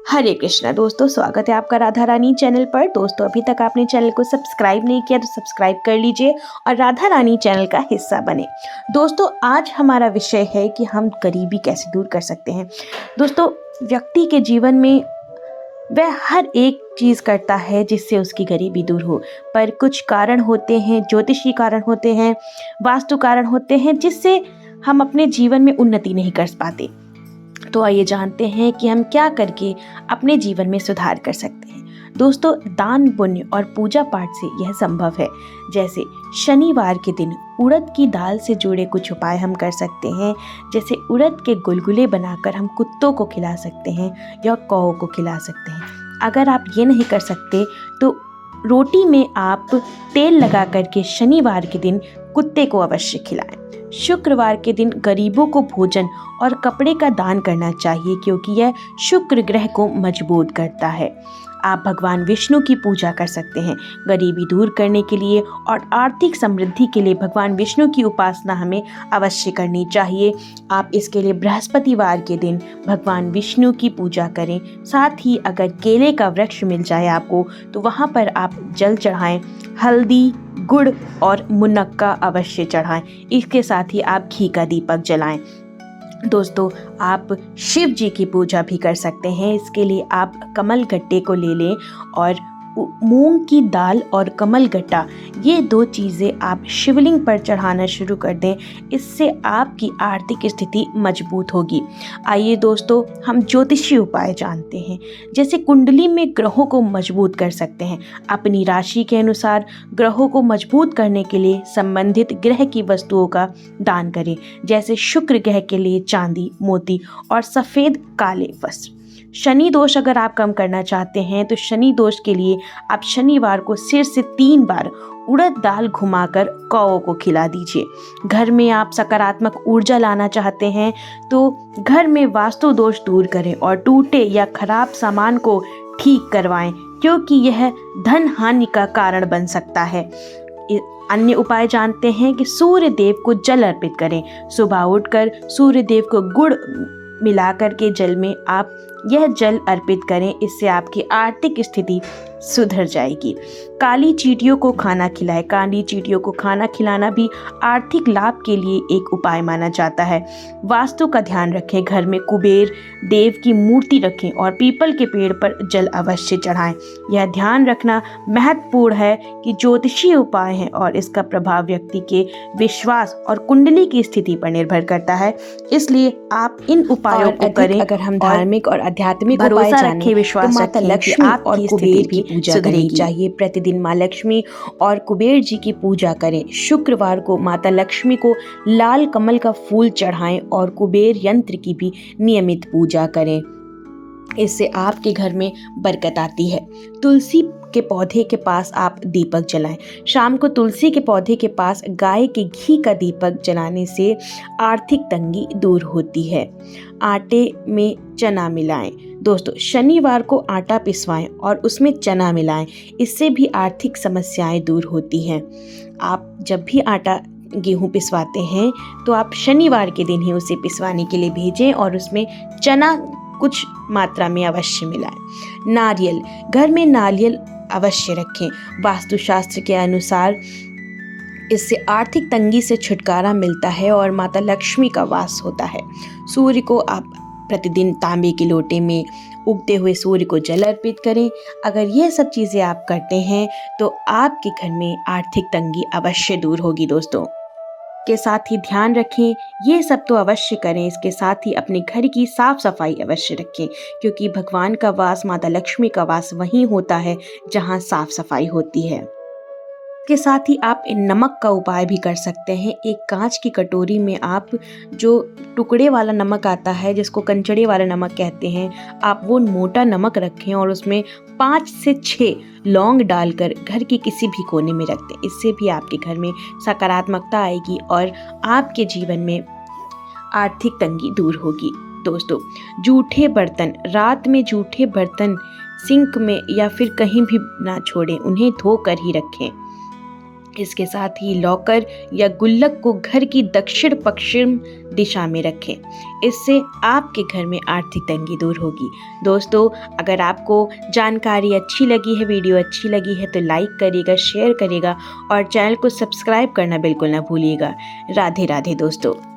हरे कृष्णा दोस्तों, स्वागत है आपका राधा रानी चैनल पर। दोस्तों, अभी तक आपने चैनल को सब्सक्राइब नहीं किया तो सब्सक्राइब कर लीजिए और राधा रानी चैनल का हिस्सा बने। दोस्तों, आज हमारा विषय है कि हम गरीबी कैसे दूर कर सकते हैं। दोस्तों, व्यक्ति के जीवन में वह हर एक चीज़ करता है जिससे उसकी गरीबी दूर हो, पर कुछ कारण होते हैं, ज्योतिषी कारण होते हैं, वास्तु कारण होते हैं, जिससे हम अपने जीवन में उन्नति नहीं कर पाते। तो आइए जानते हैं कि हम क्या करके अपने जीवन में सुधार कर सकते हैं। दोस्तों, दान पुण्य और पूजा पाठ से यह संभव है। जैसे शनिवार के दिन उड़द की दाल से जुड़े कुछ उपाय हम कर सकते हैं। जैसे उड़द के गुलगुले बनाकर हम कुत्तों को खिला सकते हैं या कौओं को खिला सकते हैं। अगर आप ये नहीं कर सकते तो रोटी में आप तेल लगा करके शनिवार के दिन कुत्ते को अवश्य खिलाएं। शुक्रवार के दिन गरीबों को भोजन और कपड़े का दान करना चाहिए, क्योंकि यह शुक्र ग्रह को मजबूत करता है। आप भगवान विष्णु की पूजा कर सकते हैं। गरीबी दूर करने के लिए और आर्थिक समृद्धि के लिए भगवान विष्णु की उपासना हमें अवश्य करनी चाहिए। आप इसके लिए बृहस्पतिवार के दिन भगवान विष्णु की पूजा करें। साथ ही अगर केले का वृक्ष मिल जाए आपको तो वहाँ पर आप जल चढ़ाएं, हल्दी, गुड़ और मुनक्का अवश्य चढ़ाएं। इसके साथ ही आप घी का दीपक जलाएं। दोस्तों, आप शिव जी की पूजा भी कर सकते हैं। इसके लिए आप कमल गट्टे को ले लें और मूंग की दाल और कमल गट्टा, ये दो चीज़ें आप शिवलिंग पर चढ़ाना शुरू कर दें। इससे आपकी आर्थिक स्थिति मजबूत होगी। आइए दोस्तों, हम ज्योतिषी उपाय जानते हैं। जैसे कुंडली में ग्रहों को मजबूत कर सकते हैं। अपनी राशि के अनुसार ग्रहों को मजबूत करने के लिए संबंधित ग्रह की वस्तुओं का दान करें। जैसे शुक्र ग्रह के लिए चांदी, मोती और सफ़ेद काले वस्त्र। शनि दोष अगर आप कम करना चाहते हैं तो शनि दोष के लिए आप शनिवार को सिर से 3 बार उड़द दाल घुमाकर कौओं को खिला दीजिए। घर में आप सकारात्मक ऊर्जा लाना चाहते हैं तो घर में वास्तु दोष दूर करें और टूटे या खराब सामान को ठीक करवाएं, क्योंकि यह धन हानि का कारण बन सकता है। अन्य उपाय जानते हैं कि सूर्य देव को जल अर्पित करें। सुबह उठकर सूर्य देव को गुड़ मिलाकर के जल में आप यह जल अर्पित करें। इससे आपकी आर्थिक स्थिति सुधर जाएगी। काली चींटियों को खाना खिलाएं। काली चींटियों को खाना खिलाना भी आर्थिक लाभ के लिए एक उपाय माना जाता है। वास्तु का ध्यान रखें। घर में कुबेर देव की मूर्ति रखें और पीपल के पेड़ पर जल अवश्य चढ़ाएं। यह ध्यान रखना महत्वपूर्ण है कि ज्योतिषीय उपाय है और इसका प्रभाव व्यक्ति के विश्वास और कुंडली की स्थिति पर निर्भर करता है। इसलिए आप इन उपायों को करें। अगर हम धार्मिक और आध्यात्मिक भरोसा रखें, विश्वास तो माता लक्ष्मी और कुबेर की पूजा करनी चाहिए। प्रतिदिन माँ लक्ष्मी और कुबेर जी की पूजा करें। शुक्रवार को माता लक्ष्मी को लाल कमल का फूल चढ़ाएं और कुबेर यंत्र की भी नियमित पूजा करें। इससे आपके घर में बरकत आती है। तुलसी के पौधे के पास आप दीपक जलाएं। शाम को तुलसी के पौधे के पास गाय के घी का दीपक जलाने से आर्थिक तंगी दूर होती है। आटे में चना मिलाएं। दोस्तों, शनिवार को आटा पिसवाएं और उसमें चना मिलाएं। इससे भी आर्थिक समस्याएं दूर होती हैं। आप जब भी आटा गेहूँ पिसवाते हैं तो आप शनिवार के दिन ही उसे पिसवाने के लिए भेजें और उसमें चना कुछ मात्रा में अवश्य मिलाएं। नारियल, घर में नारियल अवश्य रखें। वास्तुशास्त्र के अनुसार इससे आर्थिक तंगी से छुटकारा मिलता है और माता लक्ष्मी का वास होता है। सूर्य को आप प्रतिदिन तांबे के लोटे में उगते हुए सूर्य को जल अर्पित करें। अगर यह सब चीज़ें आप करते हैं तो आपके घर में आर्थिक तंगी अवश्य दूर होगी। दोस्तों, के साथ ही ध्यान रखें, ये सब तो अवश्य करें। इसके साथ ही अपने घर की साफ सफाई अवश्य रखें, क्योंकि भगवान का वास, माता लक्ष्मी का वास वहीं होता है जहां साफ सफाई होती है। के साथ ही आप नमक का उपाय भी कर सकते हैं। एक कांच की कटोरी में आप जो टुकड़े वाला नमक आता है, जिसको कंचड़े वाला नमक कहते हैं, आप वो मोटा नमक रखें और उसमें 5 से 6 लौंग डालकर घर के किसी भी कोने में रख दें। इससे भी आपके घर में सकारात्मकता आएगी और आपके जीवन में आर्थिक तंगी दूर होगी। दोस्तों, जूठे बर्तन, रात में जूठे बर्तन सिंक में या फिर कहीं भी ना छोड़ें, उन्हें धोकर ही रखें। इसके साथ ही लॉकर या गुल्लक को घर की दक्षिण पश्चिम दिशा में रखें। इससे आपके घर में आर्थिक तंगी दूर होगी। दोस्तों, अगर आपको जानकारी अच्छी लगी है, वीडियो अच्छी लगी है तो लाइक करिएगा, शेयर करिएगा और चैनल को सब्सक्राइब करना बिल्कुल ना भूलिएगा। राधे राधे दोस्तों।